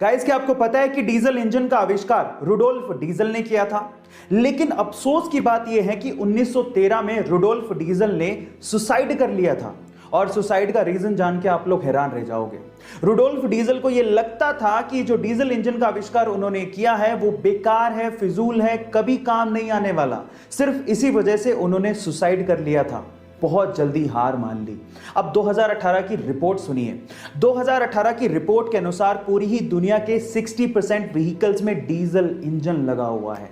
Guys, क्या आपको पता है कि डीजल इंजन का आविष्कार रुडोल्फ डीजल ने किया था? लेकिन अफसोस की बात यह है कि 1913 में रुडोल्फ डीजल ने सुसाइड कर लिया था। और सुसाइड का रीजन जान के आप लोग हैरान रह जाओगे। रुडोल्फ डीजल को यह लगता था कि जो डीजल इंजन का आविष्कार उन्होंने किया है वो बेकार है, फिजूल है, कभी काम नहीं आने वाला। सिर्फ इसी वजह से उन्होंने सुसाइड कर लिया था। बहुत जल्दी हार मान ली। अब 2018 की रिपोर्ट सुनिए। 2018 की रिपोर्ट के अनुसार पूरी ही दुनिया के 60% व्हीकल्स में डीजल इंजन लगा हुआ है।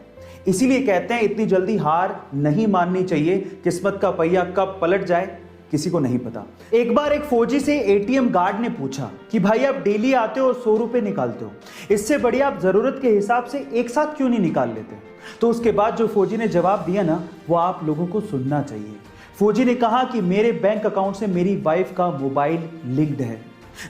इसीलिए कहते हैं इतनी जल्दी हार नहीं माननी चाहिए। किस्मत का पहिया कब पलट जाए किसी को नहीं पता। एक बार एक फौजी से एटीएम गार्ड ने पूछा कि भाई आप डेली आते हो और 100 रुपए निकालते हो, इससे बढ़िया आप जरूरत के हिसाब से एक साथ क्यों नहीं निकाल लेते? तो उसके बाद जो फौजी ने जवाब दिया ना, वो आप लोगों को सुनना चाहिए। फौजी ने कहा कि मेरे बैंक अकाउंट से मेरी वाइफ का मोबाइल लिंक्ड है।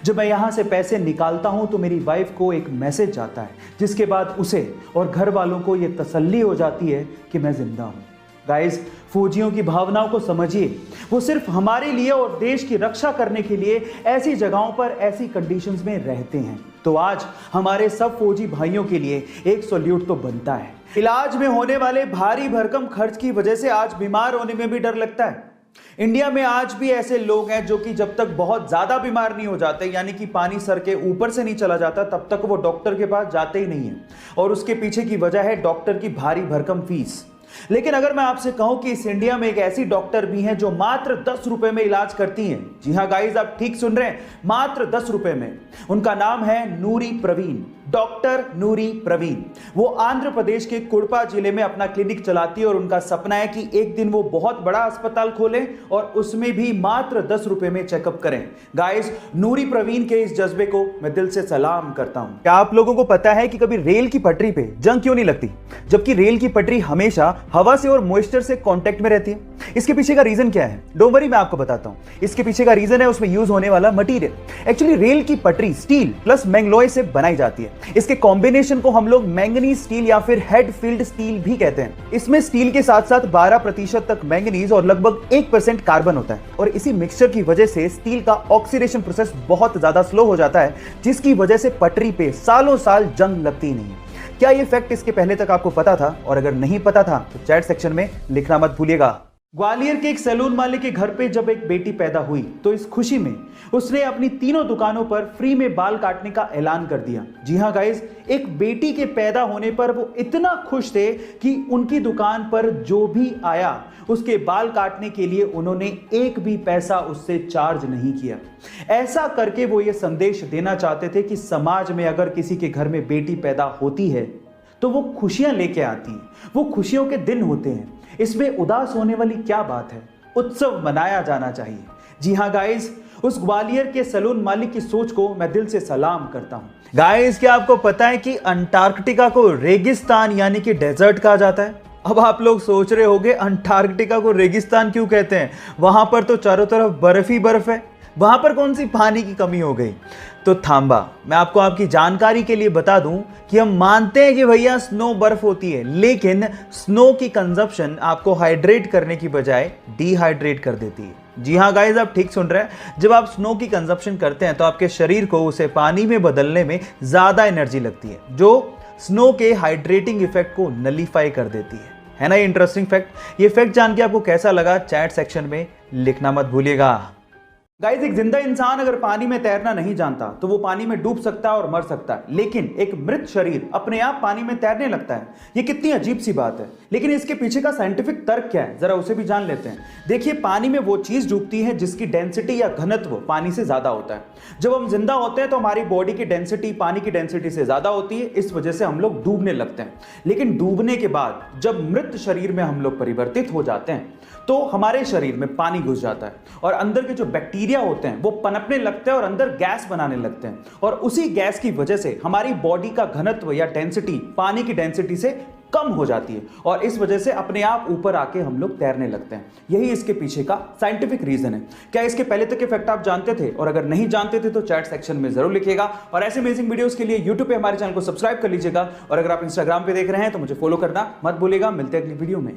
जब मैं यहां से पैसे निकालता हूं तो मेरी वाइफ को एक मैसेज जाता है, जिसके बाद उसे और घर वालों को यह तसल्ली हो जाती है कि मैं जिंदा हूं। गाइस, फौजियों की भावनाओं को समझिए। वो सिर्फ हमारे लिए और देश की रक्षा करने के लिए ऐसी जगहों पर ऐसी कंडीशंस में रहते हैं। तो आज हमारे सब फौजी भाइयों के लिए एक सैल्यूट तो बनता है। इलाज में होने वाले भारी भरकम खर्च की वजह से आज बीमार होने में भी डर लगता है। इंडिया में आज भी ऐसे लोग हैं जो कि जब तक बहुत ज्यादा बीमार नहीं हो जाते, यानी कि पानी सर के ऊपर से नहीं चला जाता, तब तक वो डॉक्टर के पास जाते ही नहीं है। और उसके पीछे की वजह है डॉक्टर की भारी भरकम फीस। लेकिन अगर मैं आपसे कहूं कि इस इंडिया में एक ऐसी डॉक्टर भी हैं जो मात्र 10 रुपए में इलाज करती हैं। जी हां गाइस, आप ठीक सुन रहे हैं, मात्र 10 रुपए में। उनका नाम है नूरी प्रवीण, डॉक्टर नूरी प्रवीण। वो आंध्र प्रदेश के कुड़पा जिले में अपना क्लिनिक चलाती है और उनका सपना है कि एक दिन वो बहुत बड़ा अस्पताल खोलें और उसमें भी मात्र 10 रुपए में चेकअप करें। गाइस, नूरी प्रवीण के इस जज्बे को मैं दिल से सलाम करता हूं। क्या आप लोगों को पता है कि कभी रेल की पटरी पे जंग क्यों नहीं लगती, जबकि रेल की पटरी हमेशा हवा से और मॉइस्चर से कांटेक्ट में रहती है? इसके पीछे का रीजन क्या है? डोंट वरी, मैं आपको बताता हूं। इसके पीछे का रीजन है उसमें यूज होने वाला मटेरियल। एक्चुअली रेल की पटरी स्टील प्लस मैंगलोय से बनाई जाती है। इसके कॉम्बिनेशन को हम लोग मैंगनीज स्टील या फिर हेड फील्ड स्टील भी कहते हैं। इसमें स्टील के साथ साथ 12% तक मैंगनीज और लगभग 1% कार्बन होता है। और इसी मिक्सचर की वजह से स्टील का ऑक्सीडेशन प्रोसेस बहुत ज्यादा स्लो हो जाता है, जिसकी वजह से पटरी पे सालों साल जंग लगती नहीं। क्या ये फैक्ट इसके पहले तक आपको पता था? और अगर नहीं पता था तो चैट सेक्शन में लिखना मत भूलिएगा। ग्वालियर के एक सैलून मालिक के घर पे जब एक बेटी पैदा हुई तो इस खुशी में उसने अपनी तीनों दुकानों पर फ्री में बाल काटने का ऐलान कर दिया। जी हां गाइस, एक बेटी के पैदा होने पर वो इतना खुश थे कि उनकी दुकान पर जो भी आया उसके बाल काटने के लिए उन्होंने एक भी पैसा उससे चार्ज नहीं किया। ऐसा करके वो ये संदेश देना चाहते थे कि समाज में अगर किसी के घर में बेटी पैदा होती है तो वो खुशियां लेके आती हैं, वो खुशियों के दिन होते हैं। इसमें उदास होने वाली क्या बात है? उत्सव मनाया जाना चाहिए। जी हां गाइस, उस ग्वालियर के सैलून मालिक की सोच को मैं दिल से सलाम करता हूं। गाइस, क्या आपको पता है कि अंटार्कटिका को रेगिस्तान यानी कि डेजर्ट कहा जाता है? अब आप लोग सोच रहे होंगे अंटार्कटिका को रेगिस्तान क्यों कहते हैं? वहां पर तो चारों तरफ बर्फ ही बर्फ है, वहां पर कौन सी पानी की कमी हो गई? तो थांबा, मैं आपको आपकी जानकारी के लिए बता दूं कि हम मानते हैं कि भैया स्नो बर्फ होती है, लेकिन स्नो की कंजप्शन आपको हाइड्रेट करने की बजाय डिहाइड्रेट कर देती है। जी हां गाइस, आप ठीक सुन रहे हैं। जब आप स्नो की कंजप्शन करते हैं तो आपके शरीर को उसे पानी में बदलने में ज्यादा एनर्जी लगती है, जो स्नो के हाइड्रेटिंग इफेक्ट को नलीफाई कर देती है ना? Interesting fact. ये फैक्ट जान के आपको कैसा लगा चैट सेक्शन में लिखना मत भूलिएगा। गाइस, एक जिंदा इंसान अगर पानी में तैरना नहीं जानता तो वो पानी में डूब सकता है और मर सकता है, लेकिन एक मृत शरीर अपने आप पानी में तैरने लगता है। ये कितनी अजीब सी बात है, लेकिन इसके पीछे का साइंटिफिक तर्क क्या है, जरा उसे भी जान लेते हैं। देखिए, पानी में वो चीज डूबती है जिसकी डेंसिटी या घनत्व पानी से ज्यादा होता है। जब हम जिंदा होते हैं तो हमारी बॉडी की डेंसिटी पानी की डेंसिटी से ज्यादा होती है, इस वजह से हम लोग डूबने लगते हैं। लेकिन डूबने के बाद जब मृत शरीर में हम लोग परिवर्तित हो जाते हैं तो हमारे शरीर में पानी घुस जाता है और अंदर के जो बैक्टीरिया होते हैं वो पनपने लगते हैं और अंदर गैस बनाने लगते हैं। और उसी गैस की वजह से हमारी बॉडी का घनत्व या डेंसिटी पानी की डेंसिटी से कम हो जाती है और इस वजह से अपने आप ऊपर आके हम लोग तैरने लगते हैं। यही इसके पीछे का साइंटिफिक रीजन है। क्या इसके पहले तक के फैक्ट आप जानते थे? और अगर नहीं जानते थे तो चैट सेक्शन में जरूर लिखिएगा। और ऐसे अमेजिंग वीडियोस के लिए यूट्यूब पे हमारे चैनल को सब्सक्राइब कर लीजिएगा। और अगर आप इंस्टाग्राम पे देख रहे हैं तो मुझे फॉलो करना मत भूलिएगा। मिलते हैं अगली वीडियो में।